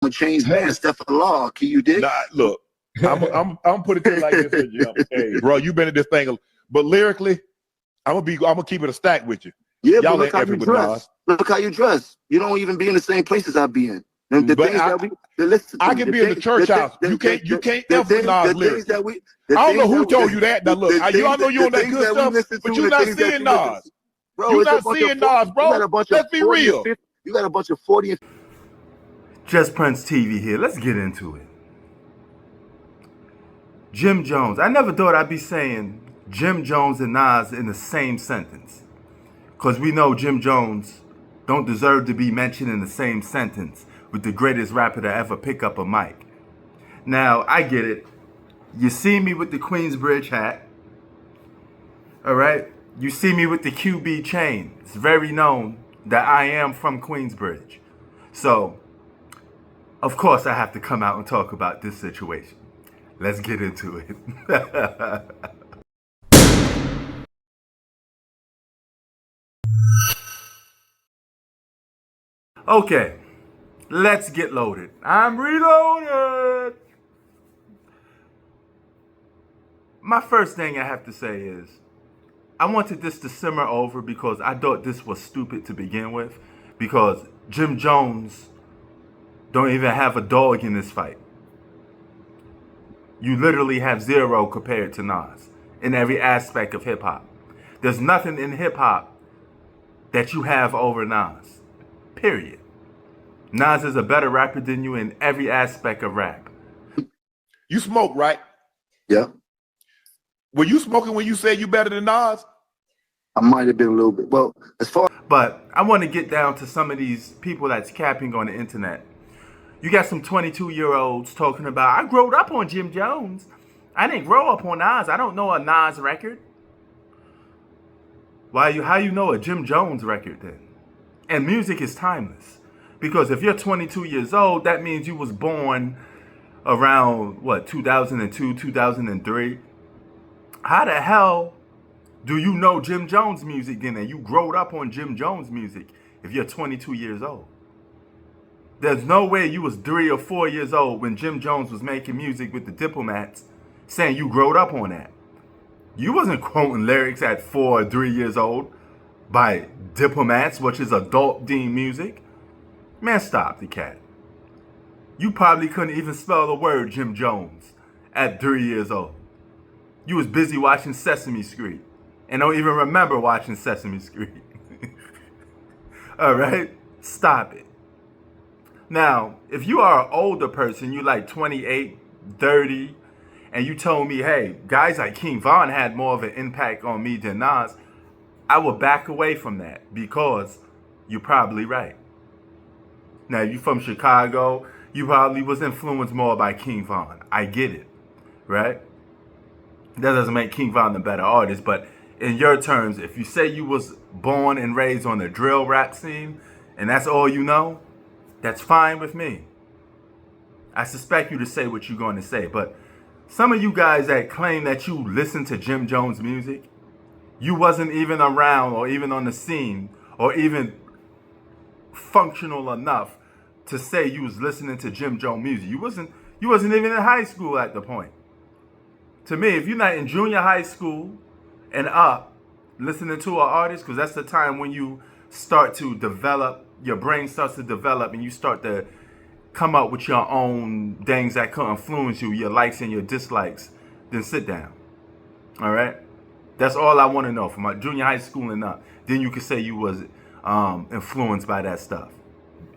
gonna change man, step of the law. Can you dig? Nah, look, I'm putting it like this here, Jim. Hey, bro, you been in this thing, but lyrically, I'm gonna keep it a stack with you. Yeah, Y'all but look how you dress. Look how you dress. You don't even be in the same places I be in. And the things that we listen to, I can be in the church house. You can't F with Nas lyrics. I don't know who told you that. Now look, I know you on that good stuff, but you're not seeing Nas. Bro, you're not seeing Nas, bro. Let's be real. You got a bunch of 40 and Just Prince TV here. Let's get into it. Jim Jones. I never thought I'd be saying Jim Jones and Nas in the same sentence. Because we know Jim Jones don't deserve to be mentioned in the same sentence with the greatest rapper to ever pick up a mic. Now, I get it. You see me with the Queensbridge hat. All right? You see me with the QB chain. It's very known that I am from Queensbridge. So, of course, I have to come out and talk about this situation. Let's get into it. Okay, let's get loaded. I'm reloaded. My first thing I have to say is, I wanted this to simmer over because I thought this was stupid to begin with, because Jim Jones don't even have a dog in this fight. You literally have zero compared to Nas in every aspect of hip hop. There's nothing in hip hop that you have over Nas. Period. Nas is a better rapper than you in every aspect of rap. You smoke, right? Yeah. Were you smoking when you said you better than Nas? I might have been a little bit. Well, as far. But I want to get down to some of these people that's capping on the internet. You got some 22-year-olds talking about, I grew up on Jim Jones. I didn't grow up on Nas. I don't know a Nas record. How you know a Jim Jones record then? And music is timeless. Because if you're 22 years old, that means you was born around, 2002, 2003. How the hell do you know Jim Jones music then? And you growed up on Jim Jones music if you're 22 years old. There's no way you was 3 or 4 years old when Jim Jones was making music with the Diplomats saying you growed up on that. You wasn't quoting lyrics at 4 or 3 years old by Diplomats, which is adult deemed music. Man, stop the cat. You probably couldn't even spell the word Jim Jones at 3 years old. You was busy watching Sesame Street and don't even remember watching Sesame Street. All right? Stop it. Now, if you are an older person, you like 28, 30, and you told me, hey, guys like King Von had more of an impact on me than Nas, I would back away from that because you're probably right. Now, you from Chicago, you probably was influenced more by King Von. I get it, right? That doesn't make King Von a better artist, but in your terms, if you say you was born and raised on the drill rap scene, and that's all you know, that's fine with me. I suspect you to say what you're going to say, but some of you guys that claim that you listen to Jim Jones music, you wasn't even around or even on the scene or even functional enough to say you was listening to Jim Jones music. You wasn't even in high school at the point. To me, if you're not in junior high school and up listening to an artist, because that's the time when you start to develop, your brain starts to develop and you start to come up with your own things that could influence you, your likes and your dislikes, then sit down. All right? That's all I want to know from my junior high school and up. Then you can say you was influenced by that stuff.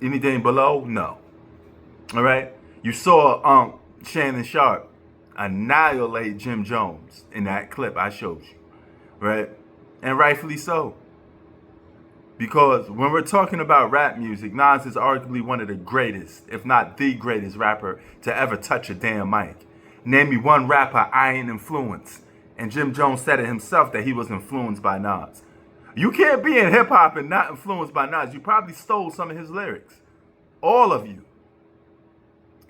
Anything below? No. All right? You saw Shannon Sharp annihilate Jim Jones in that clip I showed you. Right? And rightfully so. Because when we're talking about rap music, Nas is arguably one of the greatest, if not the greatest rapper to ever touch a damn mic. Name me one rapper I ain't influenced. And Jim Jones said it himself that he was influenced by Nas. You can't be in hip hop and not influenced by Nas. You probably stole some of his lyrics. All of you.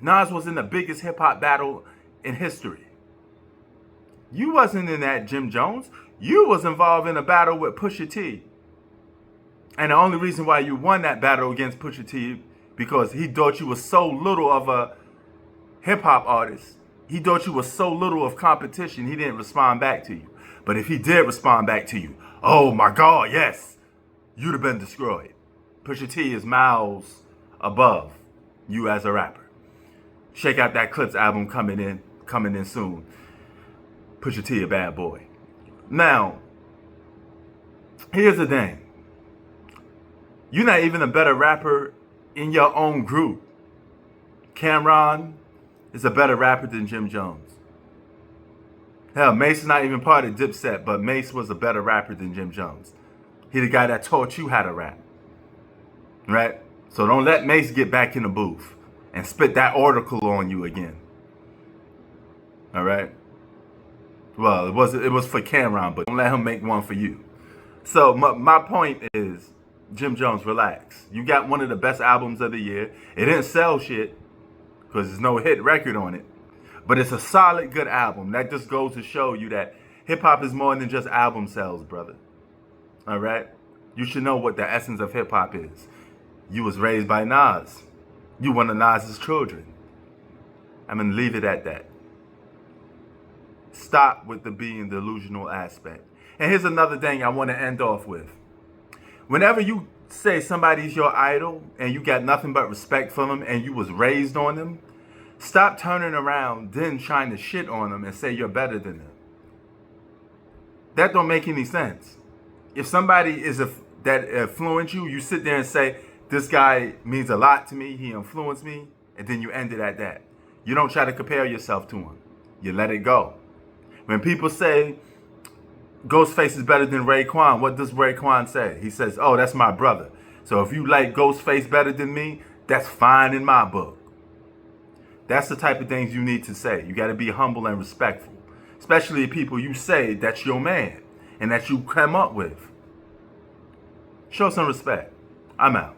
Nas was in the biggest hip hop battle in history. You wasn't in that, Jim Jones. You was involved in a battle with Pusha T. And the only reason why you won that battle against Pusha T because he thought you were so little of a hip-hop artist. He thought you were so little of competition, he didn't respond back to you. But if he did respond back to you, oh my God, yes, you'd have been destroyed. Pusha T is miles above you as a rapper. Check out that Clips album coming in soon. Pusha T, a bad boy. Now, here's the thing. You're not even a better rapper in your own group. Cameron is a better rapper than Jim Jones. Hell, Mace is not even part of Dipset, but Mace was a better rapper than Jim Jones. He the guy that taught you how to rap. Right? So don't let Mace get back in the booth and spit that article on you again. All right? Well, it was for Cameron, but don't let him make one for you. So my point is, Jim Jones, relax. You got one of the best albums of the year. It didn't sell shit because there's no hit record on it. But it's a solid, good album. That just goes to show you that hip-hop is more than just album sales, brother. All right? You should know what the essence of hip-hop is. You was raised by Nas. You one of Nas's children. I'm going to leave it at that. Stop with the being delusional aspect. And here's another thing I want to end off with. Whenever you say somebody's your idol and you got nothing but respect for them and you was raised on them, stop turning around then trying to shit on them and say you're better than them. That don't make any sense. If somebody is that influenced you, you sit there and say, this guy means a lot to me, he influenced me, and then you end it at that. You don't try to compare yourself to him. You let it go. When people say Ghostface is better than Raekwon, what does Raekwon say? He says, oh, that's my brother. So if you like Ghostface better than me, that's fine in my book. That's the type of things you need to say. You got to be humble and respectful. Especially people you say that's your man and that you come up with. Show some respect. I'm out.